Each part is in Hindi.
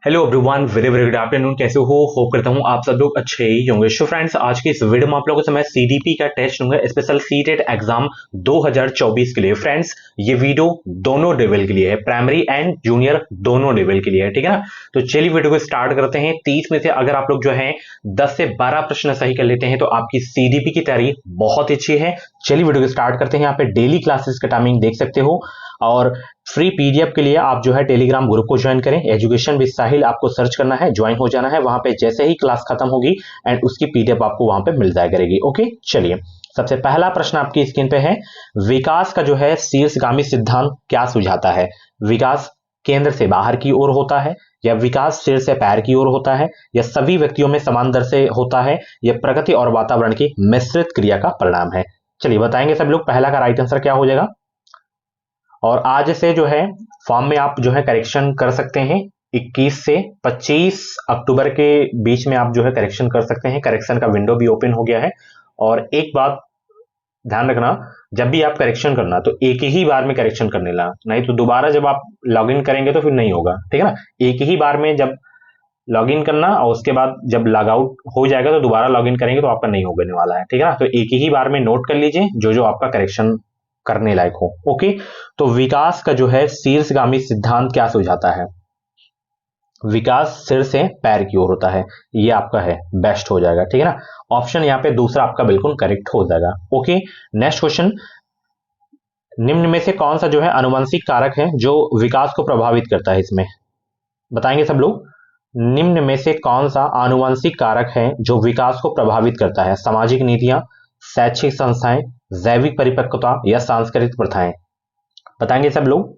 Hello everyone, very very good afternoon. कैसे हो? होप करता हूँ आप सब लोग अच्छे ही होंगे। सो फ्रेंड्स, आज की इस वीडियो में आप लोगों को मैं सीडीपी का टेस्ट दूंगा, स्पेशल सीटेट एग्जाम 2024 के लिए। फ्रेंड्स, ये वीडियो दोनों लेवल के लिए है, प्राइमरी एंड जूनियर दोनों लेवल के लिए है, ठीक है ना। तो चलिए वीडियो को स्टार्ट करते हैं। 30 में से अगर आप लोग जो है 10 से 12 प्रश्न सही कर लेते हैं तो आपकी सीडीपी की तैयारी बहुत अच्छी है। चलिए वीडियो को स्टार्ट करते हैं। यहाँ पे डेली क्लासेस का टाइमिंग देख सकते हो, और फ्री पीडीएफ के लिए आप जो है टेलीग्राम ग्रुप को ज्वाइन करें। एजुकेशन विद साहिल आपको सर्च करना है, ज्वाइन हो जाना है। वहां पे जैसे ही क्लास खत्म होगी एंड उसकी पीडीएफ आपको वहां पे मिल जाया करेगी। ओके, चलिए सबसे पहला प्रश्न आपकी स्क्रीन पे है। विकास का जो है शीर्षगामी सिद्धांत क्या सुझाता है? विकास केंद्र से बाहर की ओर होता है, या विकास सिर से पैर की ओर होता है, या सभी व्यक्तियों में समान दर से होता है, या प्रकृति और वातावरण की मिश्रित क्रिया का परिणाम है? चलिए बताएंगे सब लोग, पहला का राइट आंसर क्या हो जाएगा। और आज से जो है फॉर्म में आप जो है करेक्शन कर सकते हैं। 21 से 25 अक्टूबर के बीच में आप जो है करेक्शन कर सकते हैं। करेक्शन का विंडो भी ओपन हो गया है। और एक बात ध्यान रखना, जब भी आप करेक्शन करना तो एक ही बार में करेक्शन करने ला, नहीं तो दोबारा जब आप लॉगिन करेंगे तो फिर नहीं होगा, ठीक है ना। एक ही बार में जब लॉगिन करना, और उसके बाद जब लॉग आउट हो जाएगा तो दोबारा लॉगिन करेंगे तो आपका नहीं होने वाला है, ठीक है ना। तो एक ही बार में नोट कर लीजिए जो जो आपका करेक्शन करने लायक हो। ओके, तो विकास का जो है शीर्षगामी सिद्धांत क्या सुझाता है? विकास सिर से पैर की ओर होता है, ये आपका है बेस्ट हो जाएगा, ठीक है ना। ऑप्शन यहाँ पे दूसरा आपका बिल्कुल करेक्ट हो जाएगा। Okay, next question. निम्न में से कौन सा जो है अनुवंशिक कारक है जो विकास को प्रभावित करता है? इसमें बताएंगे सब लोग। निम्न में से कौन सा आनुवंशिक कारक है जो विकास को प्रभावित करता है? सामाजिक नीतियां, शैक्षिक संस्थाएं, जैविक परिपक्वता, या सांस्कृतिक प्रथाएं? बताएंगे सब लोग।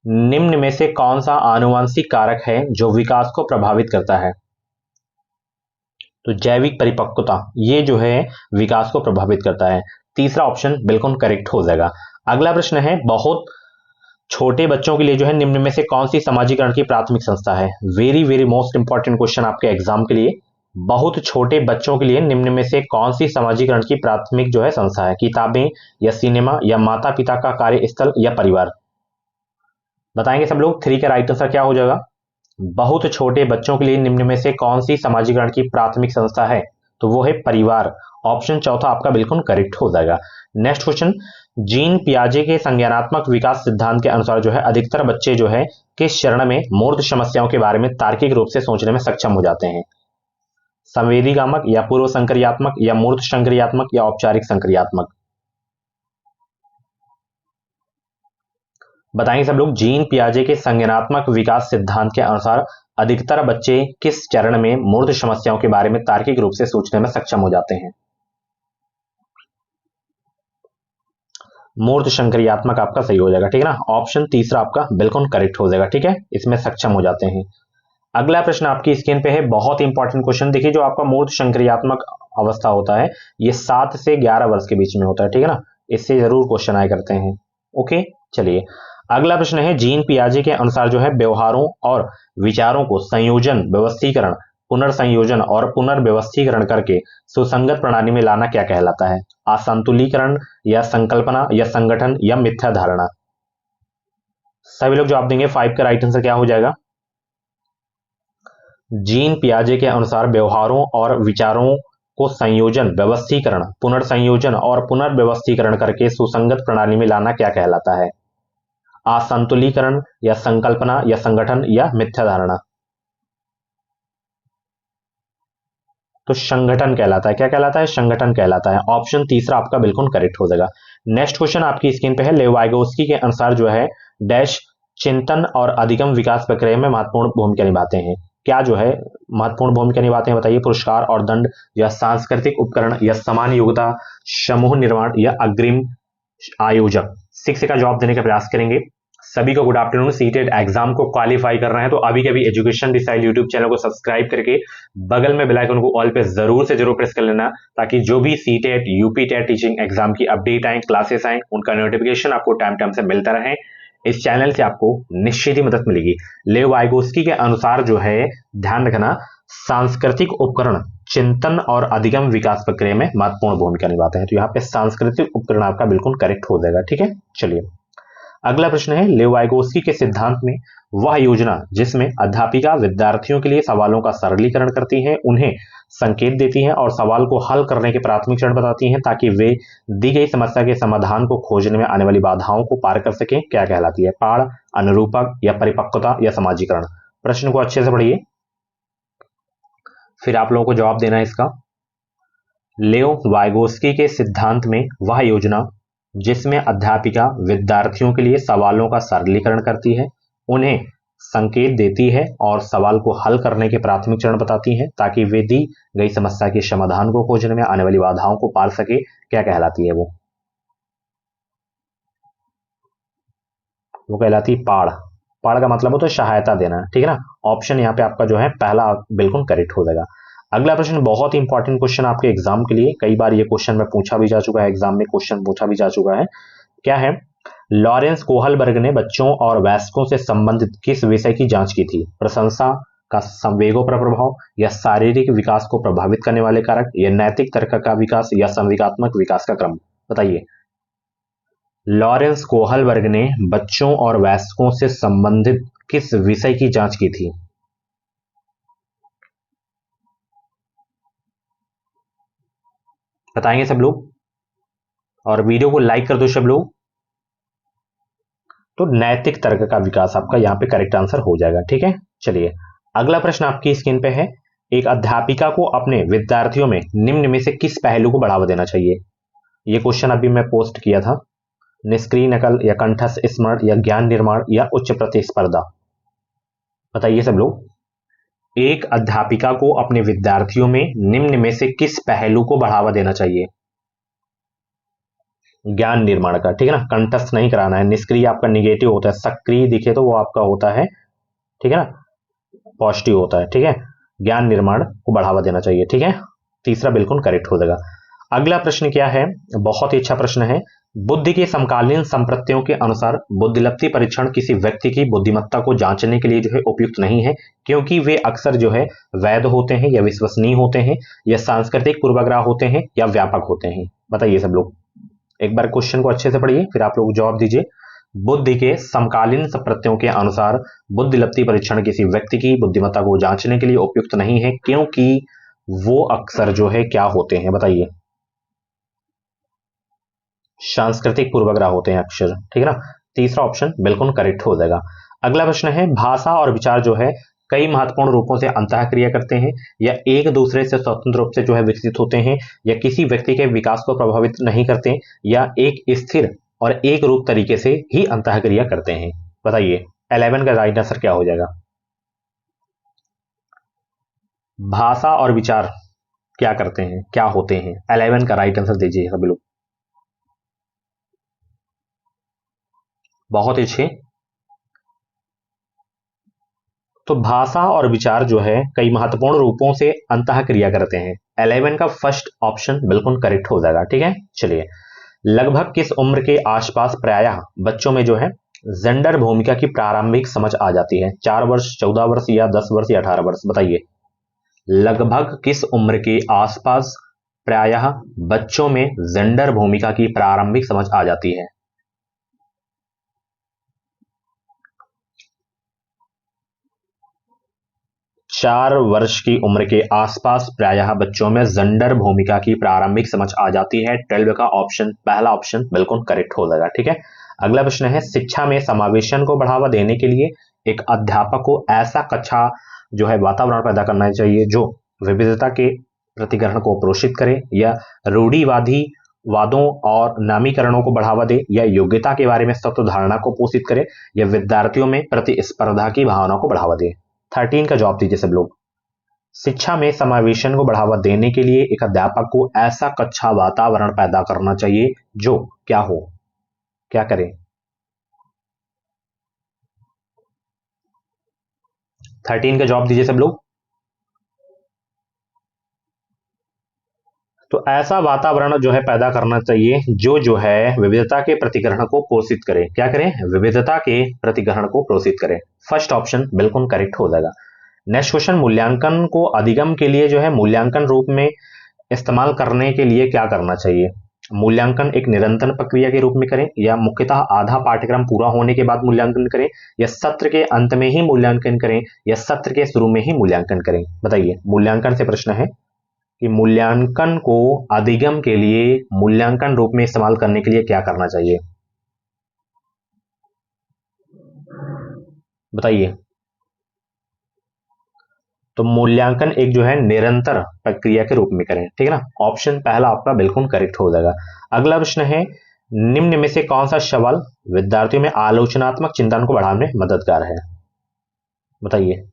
निम्न में से कौन सा आनुवंशिक कारक है जो विकास को प्रभावित करता है? तो जैविक परिपक्वता, ये जो है विकास को प्रभावित करता है। तीसरा ऑप्शन बिल्कुल करेक्ट हो जाएगा। अगला प्रश्न है, बहुत छोटे बच्चों के लिए जो है निम्न में से कौन सी समाजीकरण की प्राथमिक संस्था है? Very very most important question आपके एग्जाम के लिए। बहुत छोटे बच्चों के लिए निम्न में से कौन सी समाजीकरण की प्राथमिक जो है संस्था है? किताबें, या सिनेमा, या माता पिता का कार्यस्थल, या परिवार? बताएंगे सब लोग। 3 का राइट आंसर क्या हो जाएगा? बहुत छोटे बच्चों के लिए निम्न में से कौन सी समाजीकरण की प्राथमिक संस्था है? तो वो है परिवार। ऑप्शन चौथा आपका बिल्कुल करेक्ट हो जाएगा। Next question. जीन पियाजे के संज्ञानात्मक विकास सिद्धांत के अनुसार जो है अधिकतर बच्चे जो है किस चरण में मूर्त समस्याओं के बारे में तार्किक रूप से सोचने में सक्षम हो जाते हैं? संवेदीगामक, या पूर्व संक्रियात्मक, या मूर्त संक्रियात्मक, या औपचारिक संक्रियात्मक? बताएंगे सब लोग। जीन पियाजे के संज्ञानात्मक विकास सिद्धांत के अनुसार अधिकतर बच्चे किस चरण में मूर्त समस्याओं के बारे में तार्किक रूप से सोचने में सक्षम हो जाते हैं? मूर्त संक्रियात्मक आपका सही हो जाएगा, ठीक है ना। ऑप्शन तीसरा आपका बिल्कुल करेक्ट हो जाएगा, ठीक है, इसमें सक्षम हो जाते हैं। अगला प्रश्न आपकी स्क्रीन पे है, बहुत इंपॉर्टेंट क्वेश्चन। देखिए, जो आपका मूर्त संक्रियात्मक अवस्था होता है ये 7 से 11 वर्ष के बीच में होता है, ठीक है ना। इससे जरूर क्वेश्चन आया करते हैं। ओके, चलिए अगला प्रश्न है, जीन पियाजे के अनुसार जो है व्यवहारों और विचारों को संयोजन, व्यवस्थीकरण, पुनर्संयोजन और पुनर्व्यवस्थीकरण करके सुसंगत प्रणाली में लाना क्या कहलाता है? असंतुलीकरण, या संकल्पना, या संगठन, या मिथ्या धारणा? सभी लोग जवाब देंगे। 5 का राइट आंसर क्या हो जाएगा? जीन पियाजे के अनुसार व्यवहारों और विचारों को संयोजन, व्यवस्थीकरण, पुनर्संयोजन और पुनर्व्यवस्थीकरण करके सुसंगत प्रणाली में लाना क्या कहलाता है? असंतुलीकरण, या संकल्पना, या संगठन, या मिथ्या धारणा? तो संगठन कहलाता है। क्या कहलाता है? संगठन कहलाता है। ऑप्शन तीसरा आपका बिल्कुल करेक्ट हो जाएगा। नेक्स्ट क्वेश्चन आपकी स्क्रीन पे है, लेवाइगोस्की के अनुसार जो है डैश चिंतन और अधिगम विकास प्रक्रिया में महत्वपूर्ण भूमिका निभाते हैं? क्या जो है महत्वपूर्ण भूमिका निभाते हैं? बताइए। पुरस्कार और दंड, या सांस्कृतिक उपकरण, या समान योग्यता, समूह निर्माण, या अग्रिम आयोजक? 6 का जवाब देने का प्रयास करेंगे। सभी को गुड आफ्टरनून। सीटेट एग्जाम को क्वालिफाई कर रहे हैं तो अभी के अभी एजुकेशन डिसाइड यूट्यूब चैनल को सब्सक्राइब करके बगल में बेल आइकन को ऑल पे जरूर से जरूर प्रेस कर लेना, ताकि जो भी CTET, UP TET teaching exam की अपडेट आए, क्लासेस आए, उनका नोटिफिकेशन आपको टाइम टाइम से मिलता रहे। इस चैनल से आपको निश्चित ही मदद मिलेगी। लेवाइगोस्की के अनुसार जो है ध्यान रखना, सांस्कृतिक उपकरण चिंतन और अधिगम विकास प्रक्रिया में महत्वपूर्ण भूमिका निभाते हैं। तो यहाँ पे सांस्कृतिक उपकरण आपका बिल्कुल करेक्ट हो जाएगा, ठीक है। चलिए अगला प्रश्न है, लेवाइगोस्की के सिद्धांत में वह योजना जिसमें अध्यापिका विद्यार्थियों के लिए सवालों का सरलीकरण करती है, उन्हें संकेत देती है और सवाल को हल करने के प्राथमिक चरण बताती हैं ताकि वे दी गई समस्या के समाधान को खोजने में आने वाली बाधाओं को पार कर सकें, क्या कहलाती है? पाड़, अनुरूपक या परिपक्वता या समाजीकरण? प्रश्न को अच्छे से पढ़िए, फिर आप लोगों को जवाब देना है इसका। लेवाइगोस्की के सिद्धांत में वह योजना जिसमें अध्यापिका विद्यार्थियों के लिए सवालों का सरलीकरण करती है, उन्हें संकेत देती है और सवाल को हल करने के प्राथमिक चरण बताती हैं ताकि वे दी गई समस्या के समाधान को खोजने में आने वाली बाधाओं को पार सके, क्या कहलाती है? वो कहलाती पाड़। पाड़ का मतलब होता है सहायता देना, ठीक है ना। ऑप्शन यहाँ पे आपका जो है पहला बिल्कुल करेक्ट हो जाएगा। अगला प्रश्न बहुत ही इंपॉर्टेंट क्वेश्चन आपके एग्जाम के लिए, कई बार ये क्वेश्चन में पूछा भी जा चुका है, एग्जाम में क्वेश्चन पूछा भी जा चुका है। क्या है? लॉरेंस कोहलबर्ग ने बच्चों और वयस्कों से संबंधित किस विषय की जांच की थी? प्रशंसा का संवेगों पर प्रभाव, या शारीरिक विकास को प्रभावित करने वाले कारक, या नैतिक तर्क का विकास, या संवेगात्मक विकास का क्रम? बताइए। लॉरेंस कोहलबर्ग ने बच्चों और वयस्कों से संबंधित किस विषय की जांच की थी? बताएंगे सब लोग, और वीडियो को लाइक कर दो सब लोग। तो नैतिक तर्क का विकास आपका यहाँ पे करेक्ट आंसर हो जाएगा, ठीक है। चलिए अगला प्रश्न आपकी स्क्रीन पे है, एक अध्यापिका को अपने विद्यार्थियों में निम्न में से किस पहलू को बढ़ावा देना चाहिए? ये क्वेश्चन अभी मैं पोस्ट किया था। निष्क्रिय नकल, या कंठस्थ स्मरण, या ज्ञान निर्माण, या उच्च प्रतिस्पर्धा? बताइए सब लोग। एक अध्यापिका को अपने विद्यार्थियों में निम्न में से किस पहलू को बढ़ावा देना चाहिए? ज्ञान निर्माण का, ठीक है ना। कंठस्थ नहीं कराना है, निष्क्रिय आपका निगेटिव होता है, सक्रिय दिखे तो वो आपका होता है, ठीक है ना, पॉजिटिव होता है, ठीक है। ज्ञान निर्माण को बढ़ावा देना चाहिए, ठीक है। तीसरा बिल्कुल करेक्ट हो जाएगा। अगला प्रश्न क्या है? बहुत ही अच्छा प्रश्न है। बुद्धि के समकालीन संप्रत्यों के अनुसार बुद्धिलब्धि परीक्षण किसी व्यक्ति की बुद्धिमत्ता को जांचने के लिए जो है उपयुक्त नहीं है, क्योंकि वे अक्सर जो है वैध होते हैं, या विश्वसनीय होते हैं, या सांस्कृतिक पूर्वाग्रह होते हैं, या व्यापक होते हैं? बताइए सब लोग। एक बार क्वेश्चन को अच्छे से पढ़िए, फिर आप लोग जवाब दीजिए। बुद्धि के समकालीन संप्रत्यों के अनुसार बुद्धिलब्धि परीक्षण किसी व्यक्ति की बुद्धिमत्ता को जांचने के लिए उपयुक्त नहीं है, क्योंकि वो अक्सर जो है क्या होते हैं? बताइए। सांस्कृतिक पूर्वाग्रह होते हैं अक्सर, ठीक है ना। तीसरा ऑप्शन बिल्कुल करेक्ट हो जाएगा। अगला प्रश्न है, भाषा और विचार जो है कई महत्वपूर्ण रूपों से अंतःक्रिया करते हैं, या एक दूसरे से स्वतंत्र रूप से जो है विकसित होते हैं, या किसी व्यक्ति के विकास को प्रभावित नहीं करते, या एक स्थिर और एक रूप तरीके से ही अंतःक्रिया करते हैं? बताइए 11 का राइट आंसर क्या हो जाएगा? भाषा और विचार क्या करते हैं, क्या होते हैं? 11 का राइट आंसर दीजिए सभी लोग। बहुत अच्छे। तो भाषा और विचार जो है कई महत्वपूर्ण रूपों से अंतःक्रिया करते हैं। 11 का फर्स्ट ऑप्शन बिल्कुल करेक्ट हो जाएगा, ठीक है। चलिए, लगभग किस उम्र के आसपास प्रायः बच्चों में जो है जेंडर भूमिका की प्रारंभिक समझ आ जाती है? 4 वर्ष, 14 वर्ष, या 10 वर्ष, या 18 वर्ष? बताइए। लगभग किस उम्र के आसपास प्रायः बच्चों में जेंडर भूमिका की प्रारंभिक समझ आ जाती है? 4 वर्ष की उम्र के आसपास प्रायः बच्चों में जेंडर भूमिका की प्रारंभिक समझ आ जाती है। 12 का ऑप्शन, पहला ऑप्शन बिल्कुल करेक्ट हो जाएगा, ठीक है। अगला प्रश्न है, शिक्षा में समावेशन को बढ़ावा देने के लिए एक अध्यापक को ऐसा कक्षा जो है वातावरण पैदा करना चाहिए जो विविधता के प्रतिग्रहण को प्रोत्साहित करे, या रूढ़िवादी वादों और नामीकरणों को बढ़ावा दे, या योग्यता के बारे में सत्य धारणा को पोषित करे, या विद्यार्थियों में प्रतिस्पर्धा की भावना को बढ़ावा दे? 13 का जवाब दीजिए सब लोग। शिक्षा में समावेशन को बढ़ावा देने के लिए एक अध्यापक को ऐसा कक्षा वातावरण पैदा करना चाहिए जो क्या हो, क्या करे? 13 का जवाब दीजिए सब लोग। तो ऐसा वातावरण जो है पैदा करना चाहिए जो है विविधता के प्रतिग्रहण को पोषित करे। क्या करें? विविधता के प्रतिग्रहण को पोषित करे। फर्स्ट ऑप्शन बिल्कुल करेक्ट हो जाएगा। नेक्स्ट क्वेश्चन, मूल्यांकन को अधिगम के लिए जो है मूल्यांकन रूप में इस्तेमाल करने के लिए क्या करना चाहिए? मूल्यांकन एक निरंतर प्रक्रिया के रूप में करें, या मुख्यतः आधा पाठ्यक्रम पूरा होने के बाद मूल्यांकन करें, या सत्र के अंत में ही मूल्यांकन करें, या सत्र के शुरू में ही मूल्यांकन करें? बताइए। मूल्यांकन से प्रश्न है कि मूल्यांकन को अधिगम के लिए, मूल्यांकन रूप में इस्तेमाल करने के लिए क्या करना चाहिए? बताइए। तो मूल्यांकन एक जो है निरंतर प्रक्रिया के रूप में करें, ठीक है ना। ऑप्शन पहला आपका बिल्कुल करेक्ट हो जाएगा। अगला प्रश्न है, निम्न में से कौन सा सवाल विद्यार्थियों में आलोचनात्मक चिंतन को बढ़ाने में मददगार है? बताइए।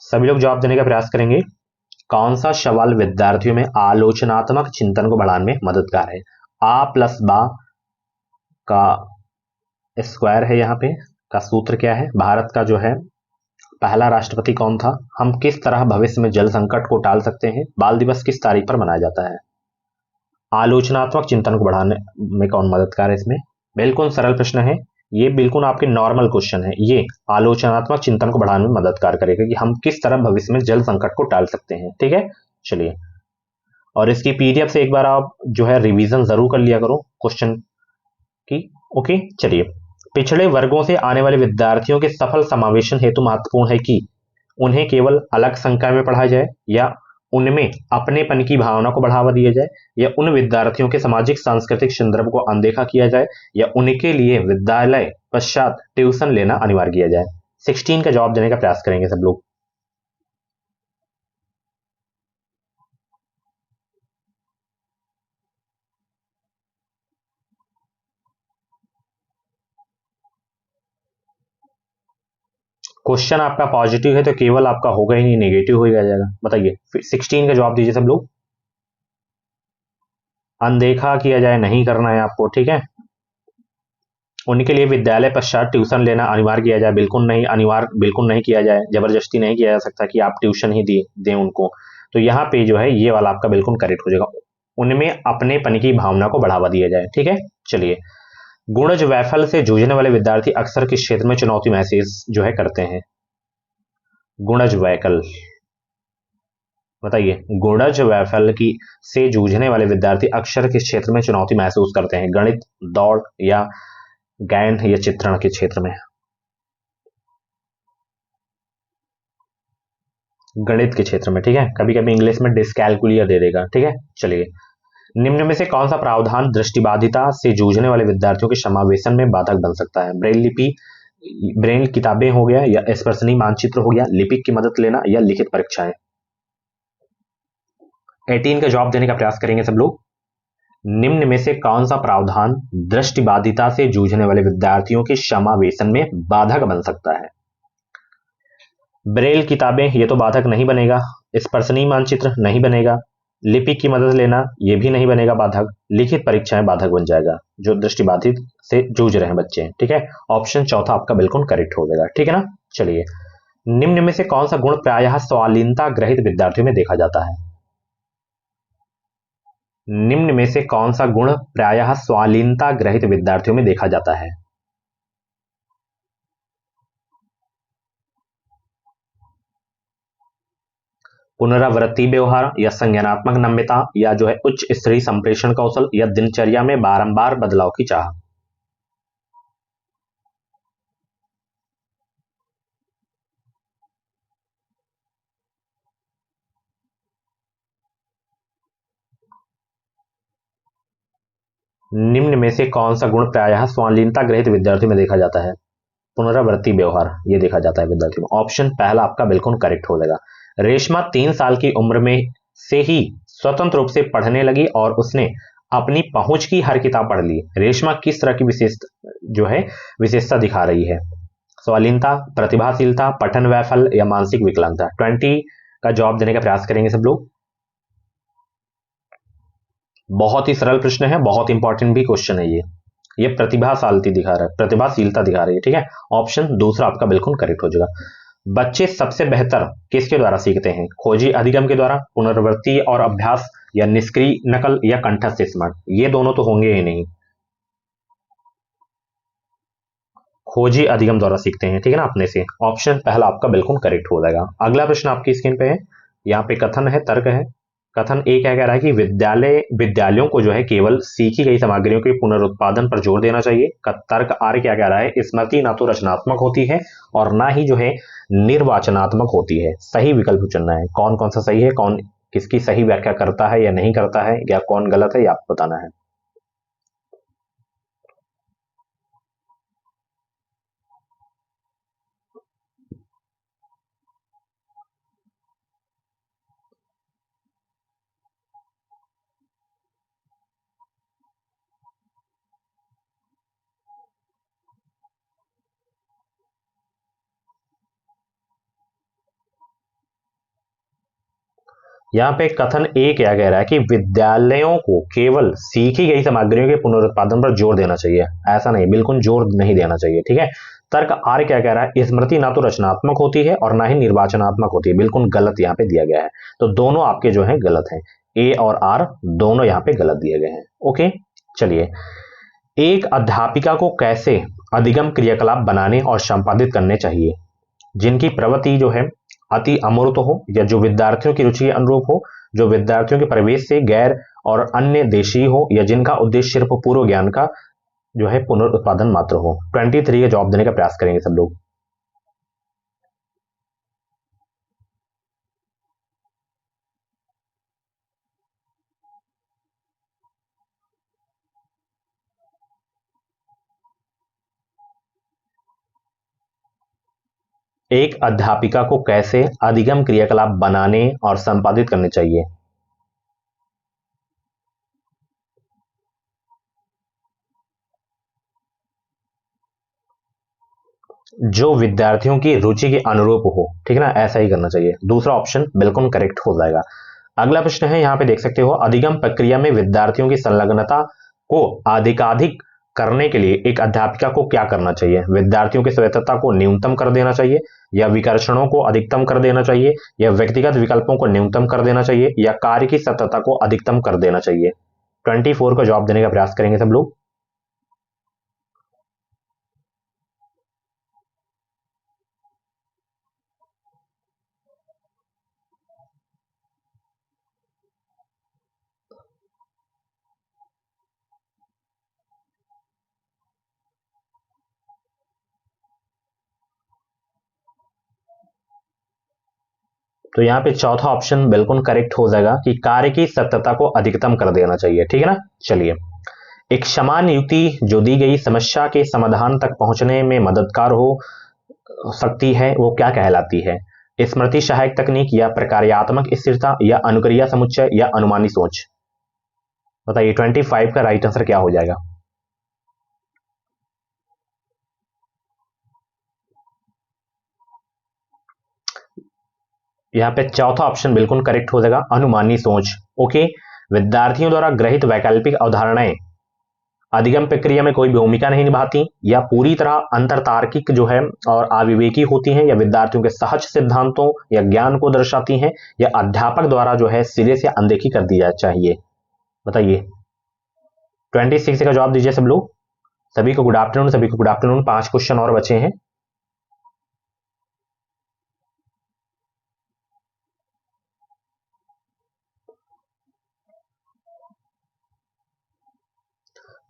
सभी लोग जवाब देने का प्रयास करेंगे। कौन सा सवाल विद्यार्थियों में आलोचनात्मक चिंतन को बढ़ाने में मददगार है? आ प्लस बा का स्क्वायर है, यहाँ पे का सूत्र क्या है? भारत का जो है पहला राष्ट्रपति कौन था? हम किस तरह भविष्य में जल संकट को टाल सकते हैं? बाल दिवस किस तारीख पर मनाया जाता है? आलोचनात्मक चिंतन को बढ़ाने में कौन मददगार है इसमें? बिल्कुल सरल प्रश्न है ये, बिल्कुल आपके नॉर्मल क्वेश्चन है ये। आलोचनात्मक चिंतन को बढ़ाने में मददगार करेगा कि हम किस तरह भविष्य में जल संकट को टाल सकते हैं, ठीक है। चलिए, और इसकी पीडीएफ से एक बार आप जो है रिवीजन जरूर कर लिया करो क्वेश्चन की। ओके, चलिए। पिछड़े वर्गों से आने वाले विद्यार्थियों के सफल समावेशन हेतु महत्वपूर्ण है कि उन्हें केवल अलग संख्या में पढ़ाया जाए, या उनमें अपनेपन की भावना को बढ़ावा दिया जाए, या उन विद्यार्थियों के सामाजिक सांस्कृतिक संदर्भ को अनदेखा किया जाए, या उनके लिए विद्यालय पश्चात ट्यूशन लेना अनिवार्य किया जाए। 16 का जवाब देने का प्रयास करेंगे सब लोग। क्वेश्चन आपका पॉजिटिव है तो केवल आपका होगा ही नहीं, नेगेटिव हो जाएगा। बताइए, 16 का जवाब दीजिए सब लोग। अनदेखा किया जाए, नहीं करना है आपको, ठीक है। उनके लिए विद्यालय पश्चात ट्यूशन लेना अनिवार्य किया जाए, बिल्कुल नहीं, अनिवार्य बिल्कुल नहीं किया जाए, जबरदस्ती नहीं किया जा सकता कि आप ट्यूशन ही दें उनको। तो यहाँ पे जो है ये वाला आपका बिल्कुल करेक्ट हो जाएगा। उनमें अपनेपन की भावना को बढ़ावा दिया जाए, ठीक है। चलिए, गुणज वैफल से जूझने वाले विद्यार्थी अक्सर किस क्षेत्र में चुनौती महसूस जो है करते हैं? गुणज वैकल, बताइए। गुणज वैफल की से जूझने वाले विद्यार्थी अक्सर किस क्षेत्र में चुनौती महसूस करते हैं? गणित, दौड़, या गायन, या चित्रण के क्षेत्र में? गणित के क्षेत्र में, ठीक है। कभी कभी इंग्लिश में डिस्कैलकुलिया दे देगा, ठीक है। चलिए, निम्न में से कौन सा प्रावधान दृष्टिबाधिता से जूझने वाले विद्यार्थियों के समावेशन में बाधक बन सकता है? ब्रेल लिपि, ब्रेल किताबें हो गया, या स्पर्शनीय मानचित्र हो गया, लिपिक की मदद लेना, या लिखित परीक्षाएं? 18 का जवाब देने का प्रयास करेंगे सब लोग। निम्न में से कौन सा प्रावधान दृष्टिबाधिता से जूझने वाले विद्यार्थियों के समावेशन में बाधक बन सकता है? ब्रेल किताबें, ये तो बाधक नहीं बनेगा। स्पर्शनीय मानचित्र नहीं बनेगा। लिपिक की मदद लेना, ये भी नहीं बनेगा बाधक। लिखित परीक्षाएं बाधक बन जाएगा, जो दृष्टिबाधित से जूझ रहे हैं बच्चे, ठीक है। ऑप्शन चौथा आपका बिल्कुल करेक्ट हो जाएगा, ठीक है ना। चलिए, निम्न में से कौन सा गुण प्रायः स्वालीनता ग्रहित विद्यार्थियों में देखा जाता है? निम्न में से कौन सा गुण प्रायः स्वालीनता ग्रहित विद्यार्थियों में देखा जाता है? पुनरावृत्ति व्यवहार, या संज्ञानात्मक नम्यता, या जो है उच्च स्तरीय संप्रेषण कौशल, या दिनचर्या में बारंबार बदलाव की चाह? निम्न में से कौन सा गुण प्रायः स्वालीनता ग्रहित विद्यार्थियों में देखा जाता है? पुनरावृत्ति व्यवहार, ये देखा जाता है विद्यार्थियों में। ऑप्शन पहला आपका बिल्कुल करेक्ट हो जाएगा। रेशमा 3 साल की उम्र में से ही स्वतंत्र रूप से पढ़ने लगी और उसने अपनी पहुंच की हर किताब पढ़ ली। रेशमा किस तरह की विशेषता दिखा रही है? स्वालीनता, प्रतिभाशीलता, पठन वैफल, या मानसिक विकलांगता? 20 का जवाब देने का प्रयास करेंगे सब लोग। बहुत ही सरल प्रश्न है, बहुत इंपॉर्टेंट भी क्वेश्चन है ये प्रतिभाशाली दिखा रहा है, प्रतिभाशीलता दिखा रही है, ठीक है। ऑप्शन दूसरा आपका बिल्कुल करेक्ट हो जाएगा। बच्चे सबसे बेहतर किसके द्वारा सीखते हैं? खोजी अधिगम के द्वारा, पुनरावृत्ति और अभ्यास, या निष्क्रिय नकल, या कंठस्थ स्मरण? ये दोनों तो होंगे ही नहीं, खोजी अधिगम द्वारा सीखते हैं, ठीक है ना, अपने से। ऑप्शन पहला आपका बिल्कुल करेक्ट हो जाएगा। अगला प्रश्न आपकी स्क्रीन पे है, यहाँ पे कथन है, तर्क है। कथन ए क्या कह रहा है कि विद्यालयों को जो है केवल सीखी गई सामग्रियों के पुनरुत्पादन पर जोर देना चाहिए। तर्क आर क्या कह रहा है, स्मृति ना तो रचनात्मक होती है और ना ही जो है निर्वाचनात्मक होती है। सही विकल्प चुनना है, कौन कौन सा सही है, कौन किसकी सही व्याख्या करता है या नहीं करता है, या कौन गलत है, ये आपको बताना है। यहाँ पे कथन ए क्या कह रहा है कि विद्यालयों को केवल सीखी गई सामग्रियों के पुनरुत्पादन पर जोर देना चाहिए। ऐसा नहीं, बिल्कुल जोर नहीं देना चाहिए, ठीक है। तर्क आर क्या कह रहा है, स्मृति ना तो रचनात्मक होती है और ना ही निर्वाचनात्मक होती है। बिल्कुल गलत यहाँ पे दिया गया है, तो दोनों आपके जो है गलत हैं। ए और आर दोनों यहाँ पे गलत दिए गए हैं। ओके, चलिए। एक अध्यापिका को कैसे अधिगम क्रियाकलाप बनाने और संपादित करने चाहिए जिनकी प्रवृत्ति जो है अति अमूर्त हो, या जो विद्यार्थियों की रुचि के अनुरूप हो, जो विद्यार्थियों के प्रवेश से गैर और अन्य देशी हो, या जिनका उद्देश्य सिर्फ पूर्व ज्ञान का जो है पुनरुत्पादन मात्र हो। 23 का जवाब देने का प्रयास करेंगे सब लोग। एक अध्यापिका को कैसे अधिगम क्रियाकलाप बनाने और संपादित करने चाहिए। जो विद्यार्थियों की रुचि के अनुरूप हो, ठीक है ना, ऐसा ही करना चाहिए। दूसरा ऑप्शन बिल्कुल करेक्ट हो जाएगा। अगला प्रश्न है, यहाँ पे देख सकते हो, अधिगम प्रक्रिया में विद्यार्थियों की संलग्नता को अधिकाधिक करने के लिए एक अध्यापिका को क्या करना चाहिए। विद्यार्थियों की स्वायत्तता को न्यूनतम कर देना चाहिए, या विकर्षणों को अधिकतम कर देना चाहिए, या व्यक्तिगत विकल्पों को न्यूनतम कर देना चाहिए, या कार्य की सततता को अधिकतम कर देना चाहिए। 24 का जवाब देने का प्रयास करेंगे सब लोग। तो यहाँ पे चौथा ऑप्शन बिल्कुल करेक्ट हो जाएगा कि कार्य की सत्यता को अधिकतम कर देना चाहिए, ठीक है ना। चलिए, एक समान युक्ति जो दी गई समस्या के समाधान तक पहुंचने में मददगार हो सकती है, वो क्या कहलाती है। स्मृति सहायक तकनीक, या प्रकार्यात्मक स्थिरता, या अनुक्रिया समुच्चय, या अनुमानी सोच। बताइए 25 का राइट आंसर क्या हो जाएगा। यहाँ पे चौथा ऑप्शन बिल्कुल करेक्ट हो जाएगा, अनुमानी सोच। ओके, विद्यार्थियों द्वारा ग्रहित वैकल्पिक अवधारणाएं अधिगम प्रक्रिया में कोई भूमिका नहीं निभाती, या पूरी तरह अंतरतार्किक जो है और अविवेकी होती हैं, या विद्यार्थियों के सहज सिद्धांतों या ज्ञान को दर्शाती हैं, या अध्यापक द्वारा जो है सिरे से अनदेखी कर दी चाहिए। बताइए 26 का जवाब दीजिए सब लोग। सभी को गुड आफ्टरनून, सभी को गुड आफ्टरनून। 5 क्वेश्चन और बचे हैं।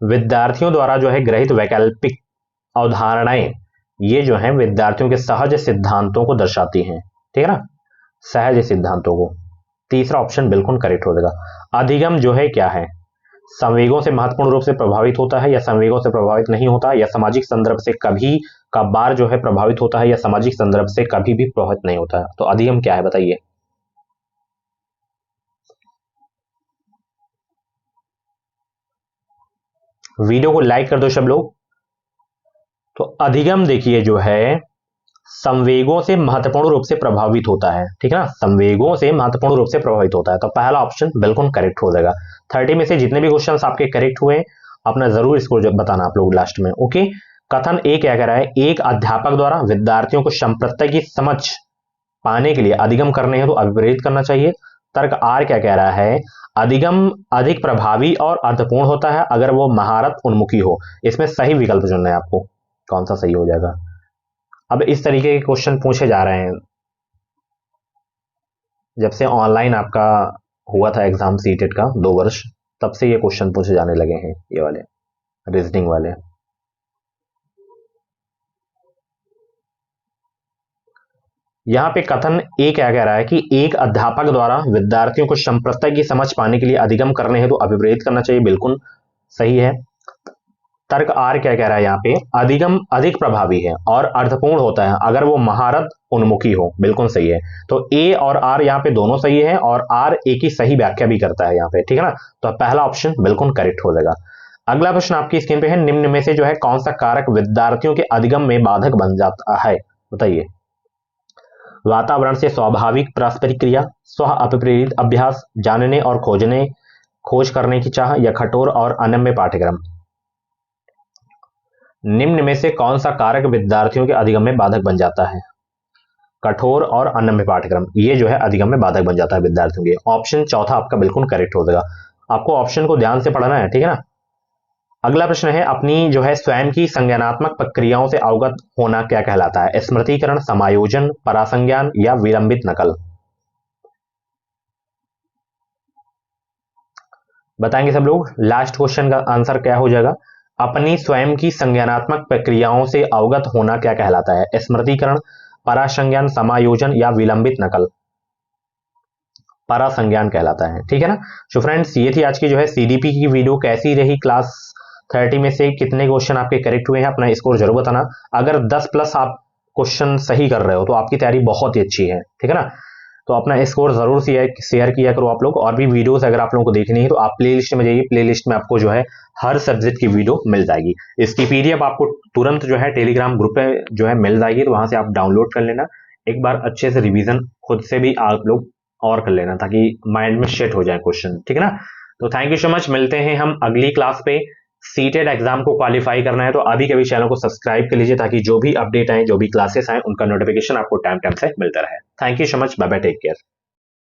विद्यार्थियों द्वारा जो है ग्रहित वैकल्पिक अवधारणाएं, ये जो है विद्यार्थियों के सहज सिद्धांतों को दर्शाती हैं, ठीक है ना, सहज सिद्धांतों को। तीसरा ऑप्शन बिल्कुल करेक्ट हो जाएगा। अधिगम जो है क्या है, संवेगों से महत्वपूर्ण रूप से प्रभावित होता है, या संवेगों से प्रभावित नहीं होता, या सामाजिक संदर्भ से कभी कभार जो है प्रभावित होता है, या सामाजिक संदर्भ से कभी भी प्रभावित नहीं होता है। तो अधिगम क्या है बताइए। वीडियो को लाइक कर दो सब लोग। तो अधिगम देखिए जो है संवेगों से महत्वपूर्ण रूप से प्रभावित होता है, ठीक है ना, संवेगों से महत्वपूर्ण रूप से प्रभावित होता है। तो पहला ऑप्शन बिल्कुल करेक्ट हो जाएगा। 30 में से जितने भी क्वेश्चंस आपके करेक्ट हुए अपना जरूर इसको बताना आप लोग लास्ट में। ओके, कथन ए क्या कह रहा है, एक अध्यापक द्वारा विद्यार्थियों को संप्रत्य की समझ पाने के लिए अधिगम करने हैं तो अभिप्रेरित करना चाहिए। तर्क आर क्या कह रहा है, अधिगम अधिक प्रभावी और अर्थपूर्ण होता है अगर वो महारत उन्मुखी हो। इसमें सही विकल्प चुनना है आपको, कौन सा सही हो जाएगा। अब इस तरीके के क्वेश्चन पूछे जा रहे हैं जब से ऑनलाइन आपका हुआ था एग्जाम सीटेट का 2 वर्ष, तब से ये क्वेश्चन पूछे जाने लगे हैं, ये वाले रीजनिंग वाले। यहाँ पे कथन ए क्या कह रहा है कि एक अध्यापक द्वारा विद्यार्थियों को संप्रदाय की समझ पाने के लिए अधिगम करने हेतु अभिप्रेरित करना चाहिए, बिल्कुल सही है। तर्क आर क्या कह रहा है यहाँ पे, अधिगम अधिक प्रभावी है और अर्थपूर्ण होता है अगर वो महारत उन्मुखी हो, बिल्कुल सही है। तो ए और आर यहाँ पे दोनों सही है और आर ए की सही व्याख्या भी करता है यहाँ पे, ठीक है ना। तो पहला ऑप्शन बिल्कुल करेक्ट हो जाएगा। अगला प्रश्न आपकी स्क्रीन पे है, निम्न में से जो है कौन सा कारक विद्यार्थियों के अधिगम में बाधक बन जाता है, बताइए। वातावरण से स्वाभाविक पारस्परिक क्रिया, स्व अभिप्रेरित अभ्यास, जानने और खोज करने की चाह, या कठोर और अनम्य पाठ्यक्रम। निम्न में से कौन सा कारक विद्यार्थियों के अधिगम में बाधक बन जाता है? कठोर और अनम्य पाठ्यक्रम, ये जो है अधिगम में बाधक बन जाता है विद्यार्थियों के। ऑप्शन चौथा आपका बिल्कुल करेक्ट हो जाएगा। आपको ऑप्शन को ध्यान से पढ़ना है, ठीक है ना। अगला प्रश्न है, अपनी जो है स्वयं की संज्ञानात्मक प्रक्रियाओं से अवगत होना क्या कहलाता है? स्मृतिकरण, समायोजन, परासंज्ञान, या विलंबित नकल। बताएंगे सब लोग। लास्ट क्वेश्चन का आंसर क्या हो जाएगा? अपनी स्वयं की संज्ञानात्मक प्रक्रियाओं से अवगत होना क्या कहलाता है? स्मृतिकरण, परासंज्ञान, समायोजन, या विलंबित नकल। परासंज्ञान कहलाता है, ठीक है ना। सो फ्रेंड्स, ये थी आज की जो है सीडीपी की वीडियो। कैसी रही? क्लास 30 में से कितने क्वेश्चन आपके करेक्ट हुए हैं? अपना स्कोर जरूर बताना। अगर 10+ आप क्वेश्चन सही कर रहे हो तो आपकी तैयारी बहुत ही अच्छी है, ठीक है ना। तो अपना स्कोर जरूर शेयर किया करो आप लोग। और भी वीडियोस अगर आप लोगों को देखनी है तो आप प्लेलिस्ट में जाइए, प्लेलिस्ट में आपको जो है हर सब्जेक्ट की वीडियो मिल जाएगी। इसकी पीडीएफ आपको तुरंत जो है टेलीग्राम ग्रुप पे जो है मिल जाएगी, तो वहां से आप डाउनलोड कर लेना। एक बार अच्छे से रिवीजन खुद से भी आप लोग और कर लेना, ताकि माइंड में सेट हो जाए क्वेश्चन, ठीक है ना। तो थैंक यू सो मच, मिलते हैं हम अगली क्लास पे। सीटेट एग्जाम को क्वालिफाई करना है तो अभी के भी चैनल को सब्सक्राइब कर लीजिए, ताकि जो भी अपडेट आए, जो भी क्लासेस आए, उनका नोटिफिकेशन आपको टाइम टाइम से मिलता रहे। Thank you so much, bye bye, take care.